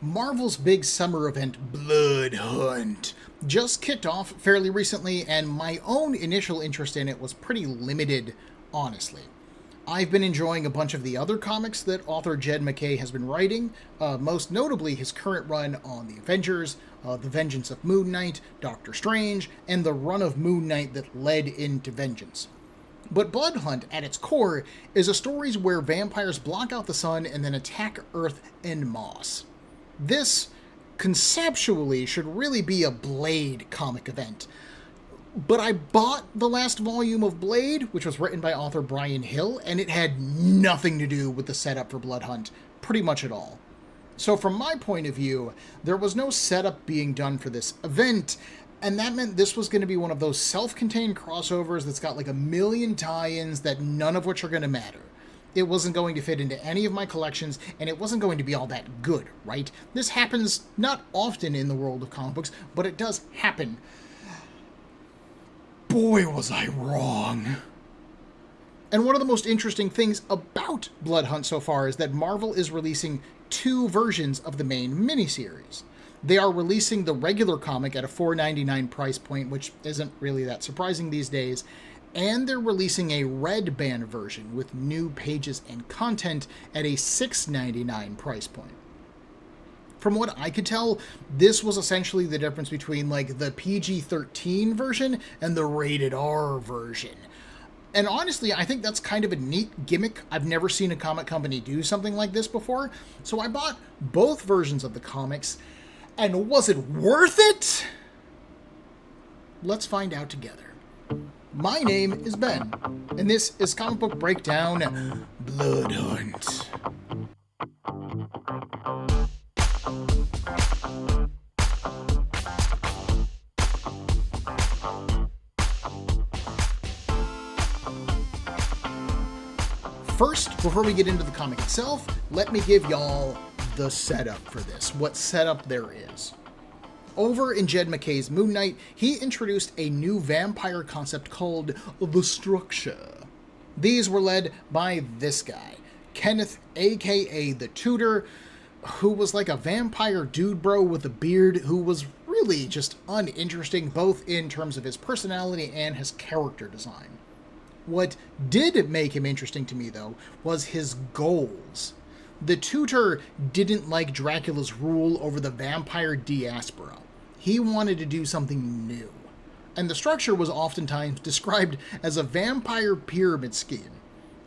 Marvel's big summer event, Blood Hunt, just kicked off fairly recently, and my own initial interest in it was pretty limited, honestly. I've been enjoying a bunch of the other comics that author Jed MacKay has been writing, most notably his current run on the Avengers, The Vengeance of Moon Knight, Doctor Strange, and the run of Moon Knight that led into Vengeance. But Blood Hunt, at its core, is a story where vampires block out the sun and then attack Earth en masse. This, conceptually, should really be a Blade comic event. But I bought the last volume of Blade, which was written by author Brian Hill, and it had nothing to do with the setup for Blood Hunt, pretty much at all. So from my point of view, there was no setup being done for this event, and that meant this was going to be one of those self-contained crossovers that's got like a million tie-ins that none of which are going to matter. It wasn't going to fit into any of my collections, and it wasn't going to be all that good, right? This happens not often in the world of comic books, but it does happen. Boy, was I wrong. And one of the most interesting things about Blood Hunt so far is that Marvel is releasing two versions of the main miniseries. They are releasing the regular comic at a $4.99 price point, which isn't really that surprising these days, and they're releasing a red band version with new pages and content at a $6.99 price point. From what I could tell, this was essentially the difference between like the PG-13 version and the rated R version. And honestly, I think that's kind of a neat gimmick. I've never seen a comic company do something like this before, so I bought both versions of the comics. And was it worth it? Let's find out together. My name is Ben, and this is Comic Book Breakdown Blood Hunt. First, before we get into the comic itself, let me give y'all the setup for this, what setup there is. Over in Jed MacKay's Moon Knight, he introduced a new vampire concept called the Structure. These were led by this guy, Kenneth, aka the Tutor, who was like a vampire dude bro with a beard who was really just uninteresting both in terms of his personality and his character design. What did make him interesting to me, though, was his goals. The Tutor didn't like Dracula's rule over the vampire diaspora. He wanted to do something new. And the Structure was oftentimes described as a vampire pyramid scheme.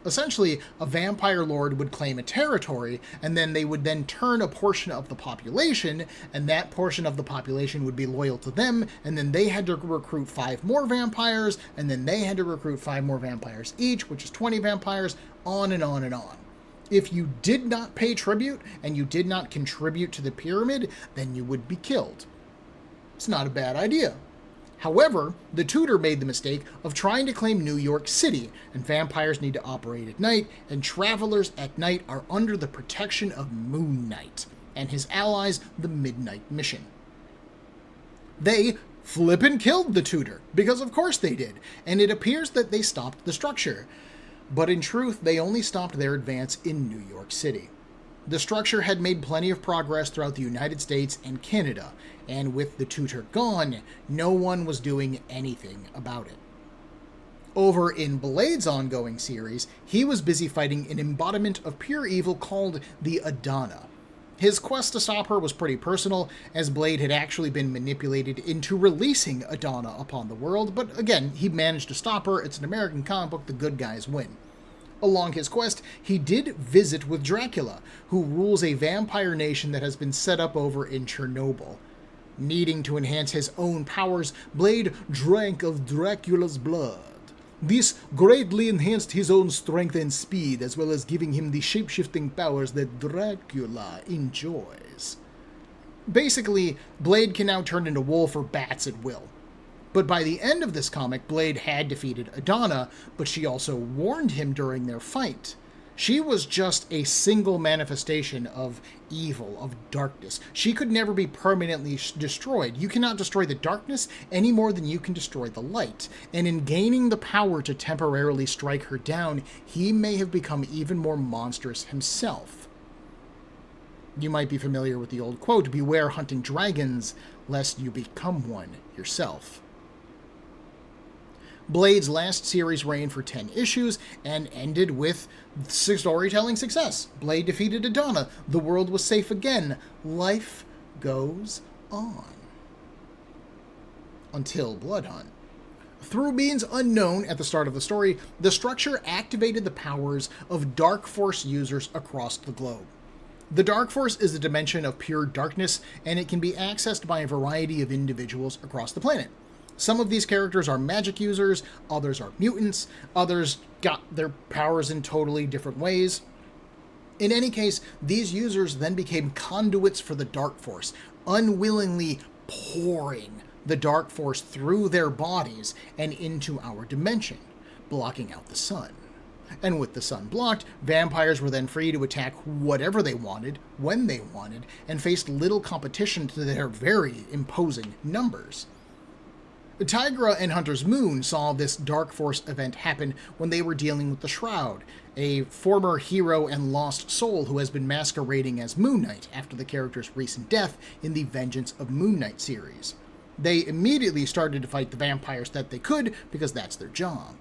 Essentially, a vampire lord would claim a territory, and then they would then turn a portion of the population, and that portion of the population would be loyal to them, and then they had to recruit 5 more vampires, and then they had to recruit 5 more vampires each, which is 20 vampires, on and on and on. If you did not pay tribute, and you did not contribute to the pyramid, then you would be killed. It's not a bad idea. However, the Tutor made the mistake of trying to claim New York City, and vampires need to operate at night, and travelers at night are under the protection of Moon Knight and his allies, the Midnight Mission. They flippin' killed the Tutor, because of course they did, and it appears that they stopped the Structure. But in truth, they only stopped their advance in New York City. The Structure had made plenty of progress throughout the United States and Canada, and with the Tutor gone, no one was doing anything about it. Over in Blade's ongoing series, he was busy fighting an embodiment of pure evil called the Adana. His quest to stop her was pretty personal, as Blade had actually been manipulated into releasing Adana upon the world, but again, he managed to stop her. It's an American comic book, the good guys win. Along his quest, he did visit with Dracula, who rules a vampire nation that has been set up over in Chernobyl. Needing to enhance his own powers, Blade drank of Dracula's blood. This greatly enhanced his own strength and speed, as well as giving him the shape-shifting powers that Dracula enjoys. Basically, Blade can now turn into wolf or bats at will. But by the end of this comic, Blade had defeated Adana, but she also warned him during their fight. She was just a single manifestation of evil, of darkness. She could never be permanently destroyed. You cannot destroy the darkness any more than you can destroy the light. And in gaining the power to temporarily strike her down, he may have become even more monstrous himself. You might be familiar with the old quote, "Beware hunting dragons, lest you become one yourself." Blade's last series ran for 10 issues and ended with storytelling success. Blade defeated Adana. The world was safe again. Life goes on. Until Blood Hunt. Through means unknown at the start of the story, the structure activated the powers of Dark Force users across the globe. The Dark Force is a dimension of pure darkness, and it can be accessed by a variety of individuals across the planet. Some of these characters are magic users, others are mutants, others got their powers in totally different ways. In any case, these users then became conduits for the Dark Force, unwillingly pouring the Dark Force through their bodies and into our dimension, blocking out the sun. And with the sun blocked, vampires were then free to attack whatever they wanted, when they wanted, and faced little competition to their very imposing numbers. Tigra and Hunter's Moon saw this Dark Force event happen when they were dealing with the Shroud, a former hero and lost soul who has been masquerading as Moon Knight after the character's recent death in the Vengeance of Moon Knight series. They immediately started to fight the vampires that they could, because that's their job.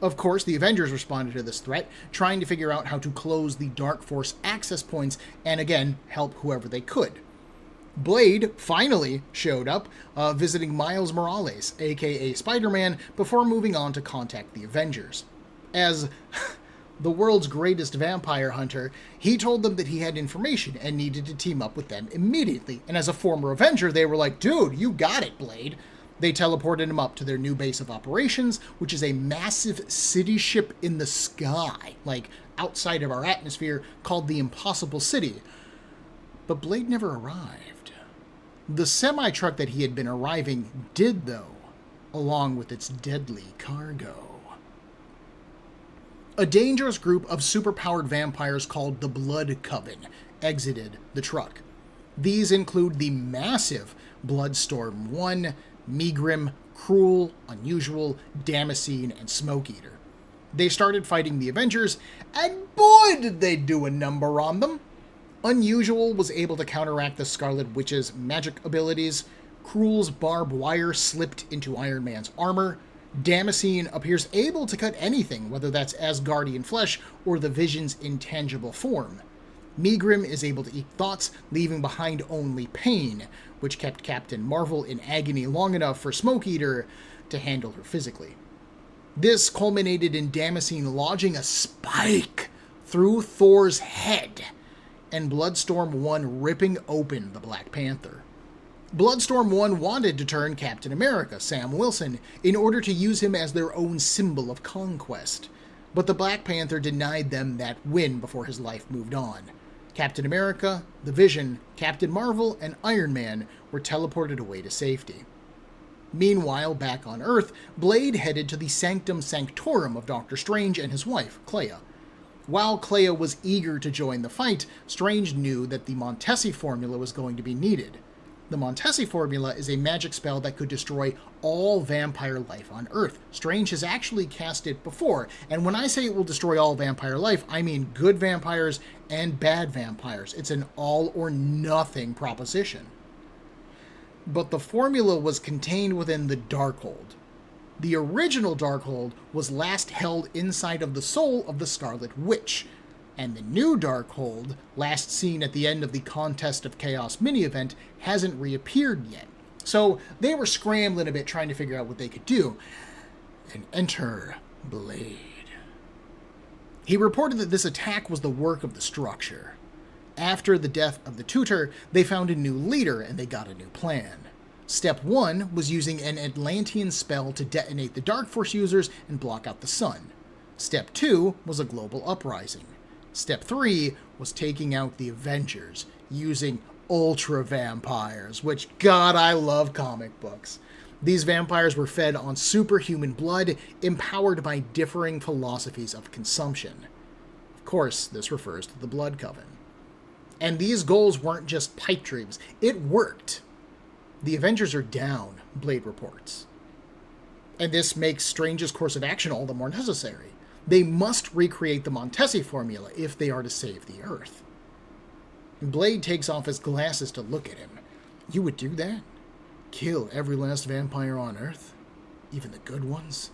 Of course, the Avengers responded to this threat, trying to figure out how to close the Dark Force access points and, again, help whoever they could. Blade finally showed up, visiting Miles Morales, aka Spider-Man, before moving on to contact the Avengers. As the world's greatest vampire hunter, he told them that he had information and needed to team up with them immediately. And as a former Avenger, they were like, "Dude, you got it, Blade." They teleported him up to their new base of operations, which is a massive city ship in the sky, like outside of our atmosphere, called the Impossible City. But Blade never arrived. The semi-truck that he had been arriving did, though, along with its deadly cargo. A dangerous group of superpowered vampires called the Blood Coven exited the truck. These include the massive Bloodstorm 1, Megrim, Cruel, Unusual, Damascene, and Smoke Eater. They started fighting the Avengers, and boy did they do a number on them! Unusual was able to counteract the Scarlet Witch's magic abilities. Cruel's barbed wire slipped into Iron Man's armor. Damascene appears able to cut anything, whether that's Asgardian flesh or the Vision's intangible form. Megrim is able to eat thoughts, leaving behind only pain, which kept Captain Marvel in agony long enough for Smoke Eater to handle her physically. This culminated in Damascene lodging a spike through Thor's head, and Bloodstorm 1 ripping open the Black Panther. Bloodstorm 1 wanted to turn Captain America, Sam Wilson, in order to use him as their own symbol of conquest. But the Black Panther denied them that win before his life moved on. Captain America, the Vision, Captain Marvel, and Iron Man were teleported away to safety. Meanwhile, back on Earth, Blade headed to the Sanctum Sanctorum of Doctor Strange and his wife, Clea. While Clea was eager to join the fight, Strange knew that the Montesi formula was going to be needed. The Montesi formula is a magic spell that could destroy all vampire life on Earth. Strange has actually cast it before, and when I say it will destroy all vampire life, I mean good vampires and bad vampires. It's an all-or-nothing proposition. But the formula was contained within the Darkhold. The original Darkhold was last held inside of the soul of the Scarlet Witch, and the new Darkhold, last seen at the end of the Contest of Chaos mini-event, hasn't reappeared yet. So they were scrambling a bit trying to figure out what they could do. And enter Blade. He reported that this attack was the work of the structure. After the death of the Tutor, they found a new leader and they got a new plan. Step 1 was using an Atlantean spell to detonate the Dark Force users and block out the sun. Step 2 was a global uprising. Step 3 was taking out the Avengers, using ultra vampires, which, God, I love comic books. These vampires were fed on superhuman blood, empowered by differing philosophies of consumption. Of course, this refers to the Blood Coven. And these goals weren't just pipe dreams. It worked. The Avengers are down, Blade reports. And this makes Strange's course of action all the more necessary. They must recreate the Montesi formula if they are to save the Earth. Blade takes off his glasses to look at him. You would do that? Kill every last vampire on Earth? Even the good ones?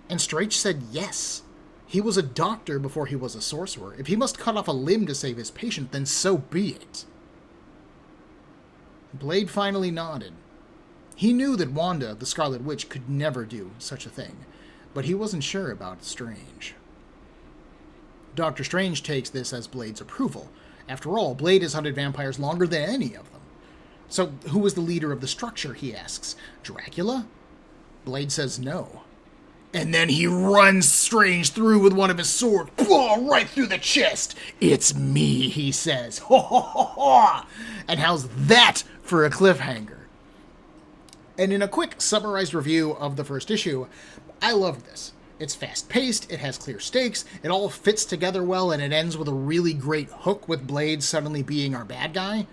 And Strange said yes. He was a doctor before he was a sorcerer. If he must cut off a limb to save his patient, then so be it. Blade finally nodded. He knew that Wanda, the Scarlet Witch, could never do such a thing, but he wasn't sure about Strange. Dr. Strange takes this as Blade's approval. After all, Blade has hunted vampires longer than any of them. So, who was the leader of the structure, he asks. Dracula? Blade says no. And then he runs Strange through with one of his swords, right through the chest. It's me, he says. Ho, ho, ho, ho. And how's that for a cliffhanger? And in a quick summarized review of the first issue, I loved this. It's fast-paced, it has clear stakes, it all fits together well, and it ends with a really great hook with Blade suddenly being our bad guy.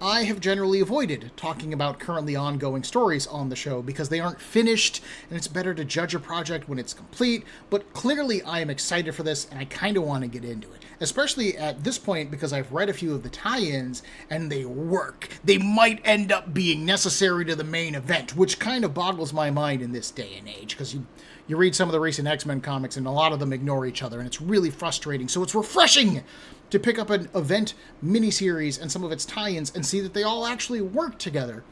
I have generally avoided talking about currently ongoing stories on the show because they aren't finished, and it's better to judge a project when it's complete, but clearly I am excited for this, and I kind of want to get into it. Especially at this point because I've read a few of the tie-ins, and they work. They might end up being necessary to the main event, which kind of boggles my mind in this day and age, because you read some of the recent X-Men comics, and a lot of them ignore each other, and it's really frustrating, so it's refreshing to pick up an event miniseries and some of its tie-ins and see that they all actually work together.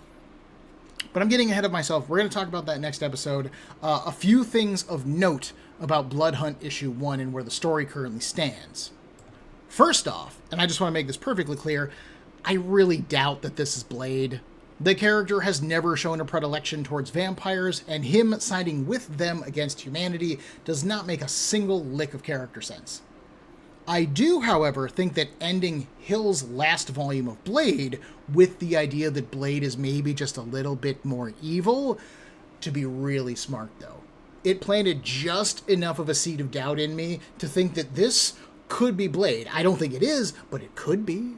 But I'm getting ahead of myself. We're going to talk about that next episode. A few things of note about Blood Hunt issue 1 and where the story currently stands. First off, and I just want to make this perfectly clear, I really doubt that this is Blade. The character has never shown a predilection towards vampires, and him siding with them against humanity does not make a single lick of character sense. I do, however, think that ending Hill's last volume of Blade with the idea that Blade is maybe just a little bit more evil to be really smart, though. It planted just enough of a seed of doubt in me to think that this could be Blade. I don't think it is, but it could be.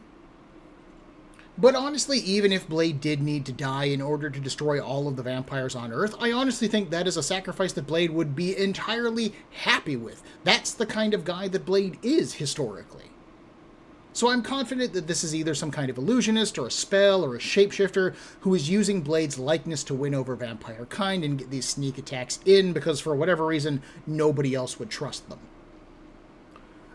But honestly, even if Blade did need to die in order to destroy all of the vampires on Earth, I honestly think that is a sacrifice that Blade would be entirely happy with. That's the kind of guy that Blade is, historically. So I'm confident that this is either some kind of illusionist, or a spell, or a shapeshifter who is using Blade's likeness to win over vampire kind and get these sneak attacks in because for whatever reason, nobody else would trust them.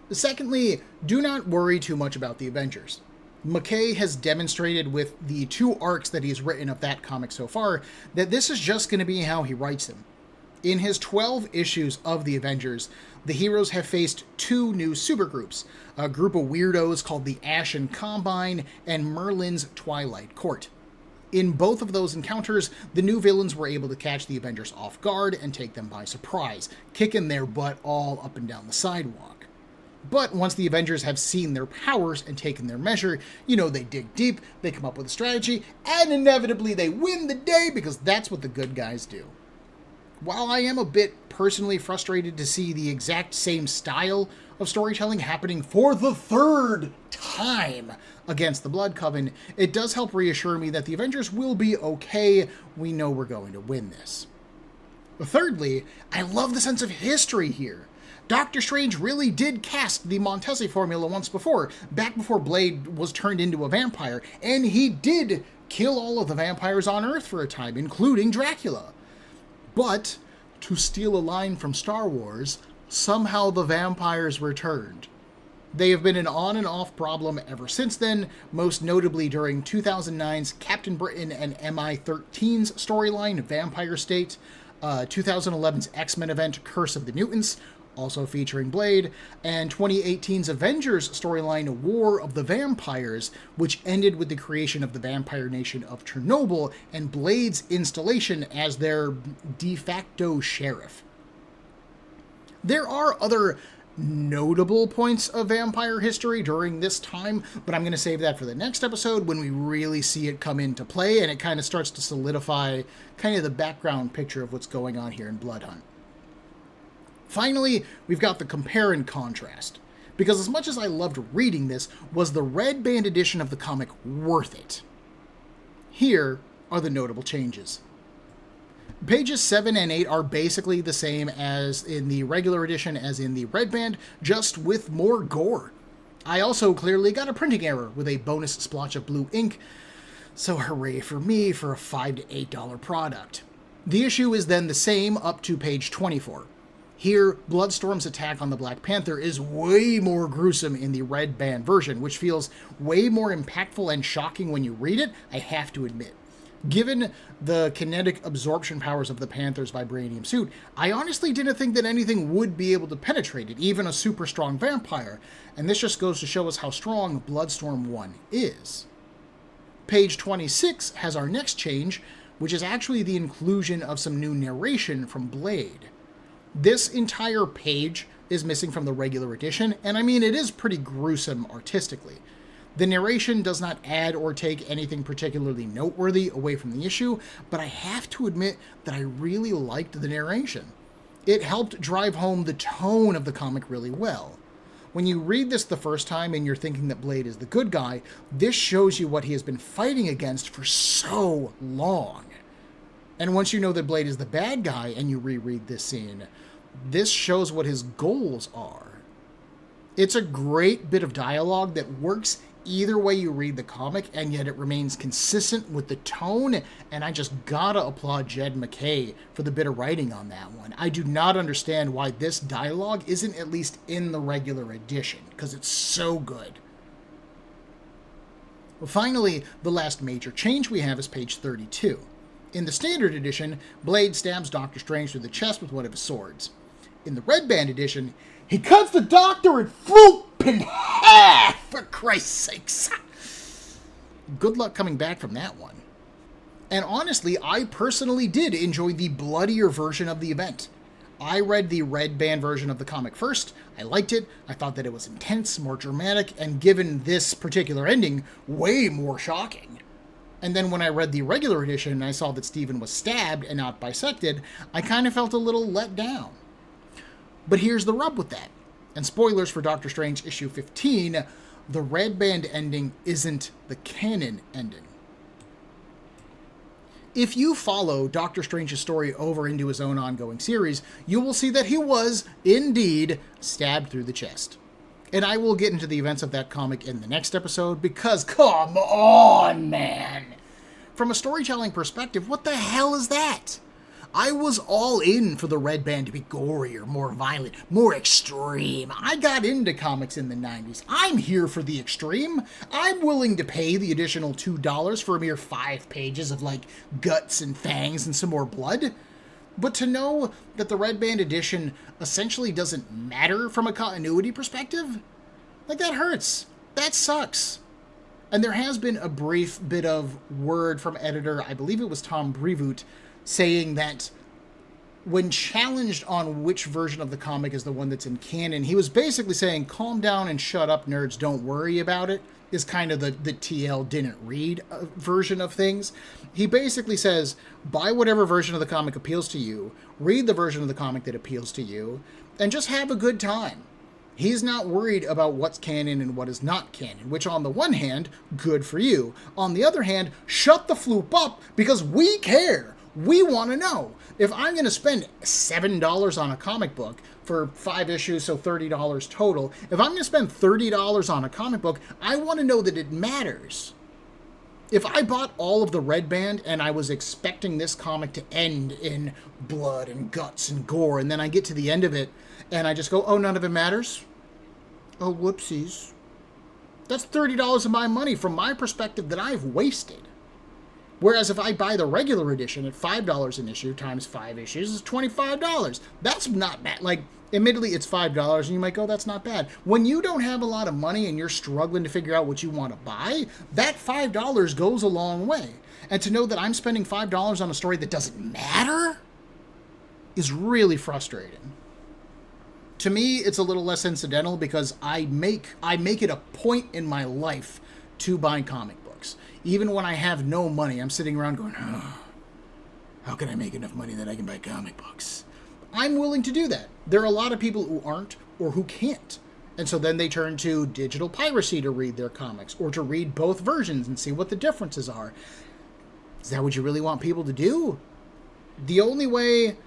Secondly, do not worry too much about the Avengers. McKay has demonstrated with the 2 arcs that he's written of that comic so far that this is just going to be how he writes them. In his 12 issues of the Avengers, the heroes have faced 2 new supergroups, a group of weirdos called the Ashen Combine and Merlin's Twilight Court. In both of those encounters, the new villains were able to catch the Avengers off guard and take them by surprise, kicking their butt all up and down the sidewalk. But once the Avengers have seen their powers and taken their measure, they dig deep, they come up with a strategy, and inevitably they win the day because that's what the good guys do. While I am a bit personally frustrated to see the exact same style of storytelling happening for the 3rd time against the Blood Coven, it does help reassure me that the Avengers will be okay. We know we're going to win this. Thirdly, I love the sense of history here. Doctor Strange really did cast the Montesi formula once before, back before Blade was turned into a vampire, and he did kill all of the vampires on Earth for a time, including Dracula. But, to steal a line from Star Wars, somehow the vampires returned. They have been an on and off problem ever since then, most notably during 2009's Captain Britain and MI-13's storyline, Vampire State, 2011's X-Men event, Curse of the Mutants, also featuring Blade, and 2018's Avengers storyline, War of the Vampires, which ended with the creation of the vampire nation of Chernobyl and Blade's installation as their de facto sheriff. There are other notable points of vampire history during this time, but I'm going to save that for the next episode when we really see it come into play and it kind of starts to solidify kind of the background picture of what's going on here in Blood Hunt. Finally, we've got the compare and contrast. Because as much as I loved reading this, was the Red Band edition of the comic worth it? Here are the notable changes. Pages 7 and 8 are basically the same as in the regular edition as in the Red Band, just with more gore. I also clearly got a printing error with a bonus splotch of blue ink, so hooray for me for a $5 to $8 product. The issue is then the same up to page 24. Here, Bloodstorm's attack on the Black Panther is way more gruesome in the red band version, which feels way more impactful and shocking when you read it, I have to admit. Given the kinetic absorption powers of the Panther's vibranium suit, I honestly didn't think that anything would be able to penetrate it, even a super strong vampire, and this just goes to show us how strong Bloodstorm 1 is. Page 26 has our next change, which is actually the inclusion of some new narration from Blade. This entire page is missing from the regular edition, and I mean, it is pretty gruesome artistically. The narration does not add or take anything particularly noteworthy away from the issue, but I have to admit that I really liked the narration. It helped drive home the tone of the comic really well. When you read this the first time and you're thinking that Blade is the good guy, this shows you what he has been fighting against for so long. And once you know that Blade is the bad guy and you reread this scene, this shows what his goals are. It's a great bit of dialogue that works either way you read the comic, and yet it remains consistent with the tone, and I just gotta applaud Jed MacKay for the bit of writing on that one. I do not understand why this dialogue isn't at least in the regular edition, because it's so good. Well, finally, the last major change we have is page 32. In the standard edition, Blade stabs Doctor Strange through the chest with one of his swords. In the red band edition, he cuts the Doctor in in half, for Christ's sakes. Good luck coming back from that one. And honestly, I personally did enjoy the bloodier version of the event. I read the red band version of the comic first. I liked it. I thought that it was intense, more dramatic, and given this particular ending, way more shocking. And then when I read the regular edition and I saw that Stephen was stabbed and not bisected, I kind of felt a little let down. But here's the rub with that. And spoilers for Doctor Strange issue 15, the red band ending isn't the canon ending. If you follow Doctor Strange's story over into his own ongoing series, you will see that he was, indeed, stabbed through the chest. And I will get into the events of that comic in the next episode, because come on, man! From a storytelling perspective, what the hell is that? I was all in for the red band to be gorier, more violent, more extreme. I got into comics in the 90s. I'm here for the extreme. I'm willing to pay the additional $2 for a mere 5 pages of, like, guts and fangs and some more blood. But to know that the red band edition essentially doesn't matter from a continuity perspective, like, that hurts. That sucks. And there has been a brief bit of word from editor, I believe it was Tom Brevoort, saying that when challenged on which version of the comic is the one that's in canon, he was basically saying, calm down and shut up, nerds, don't worry about it, is kind of the TL didn't read version of things. He basically says, buy whatever version of the comic appeals to you, read the version of the comic that appeals to you, and just have a good time. He's not worried about what's canon and what is not canon, which on the one hand, good for you. On the other hand, shut the floop up, because we care. We want to know. If I'm going to spend $7 on a comic book for 5 issues, so $30 total, if I'm going to spend $30 on a comic book, I want to know that it matters. If I bought all of the red band and I was expecting this comic to end in blood and guts and gore, and then I get to the end of it and I just go, oh, none of it matters? Oh, whoopsies. That's $30 of my money from my perspective that I've wasted. Whereas if I buy the regular edition at $5 an issue times 5 issues is $25. That's not bad. Like, admittedly, it's $5, and you might go, that's not bad. When you don't have a lot of money and you're struggling to figure out what you want to buy, that $5 goes a long way. And to know that I'm spending $5 on a story that doesn't matter is really frustrating. To me, it's a little less incidental because I make it a point in my life to buy comic books. Even when I have no money, I'm sitting around going, oh, how can I make enough money that I can buy comic books? I'm willing to do that. There are a lot of people who aren't or who can't. And so then they turn to digital piracy to read their comics or to read both versions and see what the differences are. Is that what you really want people to do? The only way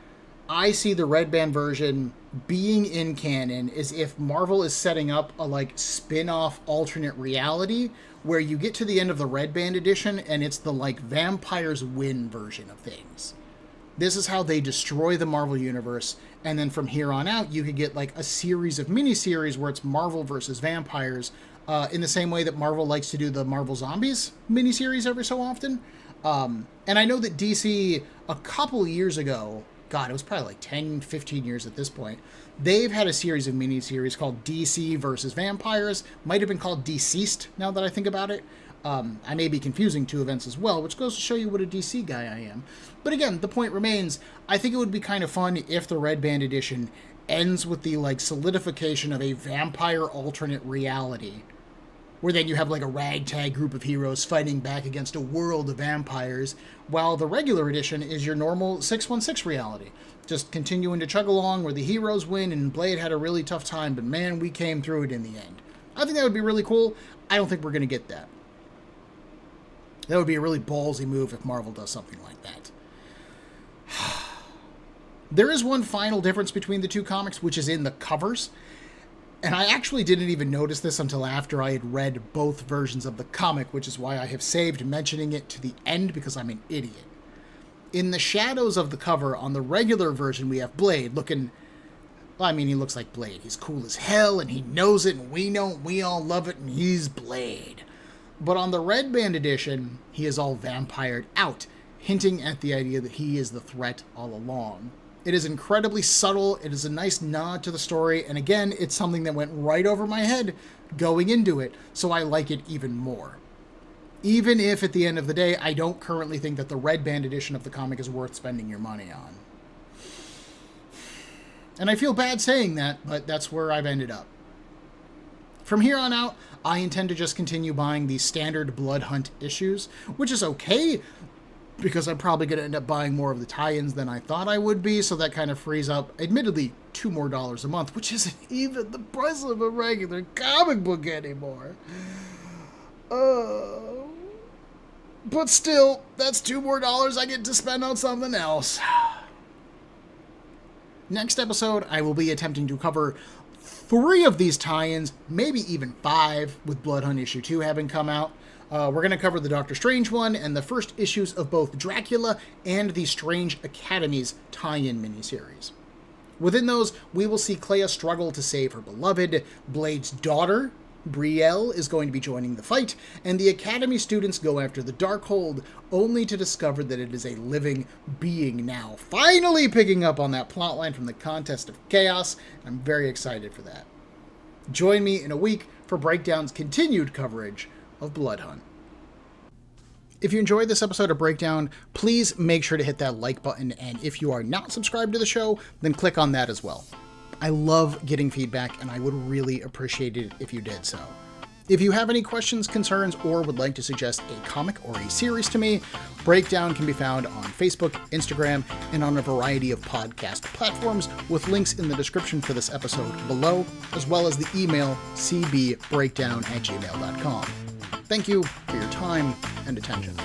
I see the Red Band version being in canon is if Marvel is setting up a like spin-off alternate reality where you get to the end of the Red Band edition and it's the like vampires win version of things. This is how they destroy the Marvel universe, and then from here on out you could get like a series of miniseries where it's Marvel versus vampires, in the same way that Marvel likes to do the Marvel Zombies miniseries every so often. And I know that DC a couple years ago, God, it was probably like 10, 15 years at this point, they've had a series of miniseries called DC versus Vampires. Might have been called Deceased, now that I think about it. I may be confusing two events as well, which goes to show you what a DC guy I am. But again, the point remains, I think it would be kind of fun if the Red Band edition ends with the like solidification of a vampire alternate reality, where then you have like a ragtag group of heroes fighting back against a world of vampires, while the regular edition is your normal 616 reality. Just continuing to chug along where the heroes win and Blade had a really tough time, but man, we came through it in the end. I think that would be really cool. I don't think we're going to get that. That would be a really ballsy move if Marvel does something like that. There is one final difference between the two comics, which is in the covers. And I actually didn't even notice this until after I had read both versions of the comic, which is why I have saved mentioning it to the end, because I'm an idiot. In the shadows of the cover, on the regular version, we have Blade looking... Well, I mean, he looks like Blade. He's cool as hell, and he knows it, and we know, we all love it, and he's Blade. But on the Red Band edition, he is all vampired out, hinting at the idea that he is the threat all along. It is incredibly subtle, it is a nice nod to the story, and again, it's something that went right over my head going into it, so I like it even more. Even if, at the end of the day, I don't currently think that the Red Band edition of the comic is worth spending your money on. And I feel bad saying that, but that's where I've ended up. From here on out, I intend to just continue buying the standard Blood Hunt issues, which is okay, because I'm probably going to end up buying more of the tie-ins than I thought I would be, so that kind of frees up, admittedly, $2 more a month, which isn't even the price of a regular comic book anymore. But still, that's $2 more I get to spend on something else. Next episode, I will be attempting to cover 3 of these tie-ins, maybe even 5, with Blood Hunt issue 2 having come out. We're going to cover the Doctor Strange one and the first issues of both Dracula and the Strange Academies tie-in miniseries. Within those, we will see Clea struggle to save her beloved, Blade's daughter, Brielle, is going to be joining the fight, and the Academy students go after the Darkhold, only to discover that it is a living being now, finally picking up on that plotline from the Contest of Chaos. I'm very excited for that. Join me in a week for Breakdown's continued coverage of Blood Hunt. If you enjoyed this episode of Breakdown, please make sure to hit that like button, and if you are not subscribed to the show, then click on that as well. I love getting feedback, and I would really appreciate it if you did so. If you have any questions, concerns, or would like to suggest a comic or a series to me, Breakdown can be found on Facebook, Instagram, and on a variety of podcast platforms, with links in the description for this episode below, as well as the email cbbreakdown@gmail.com. Thank you for your time and attention.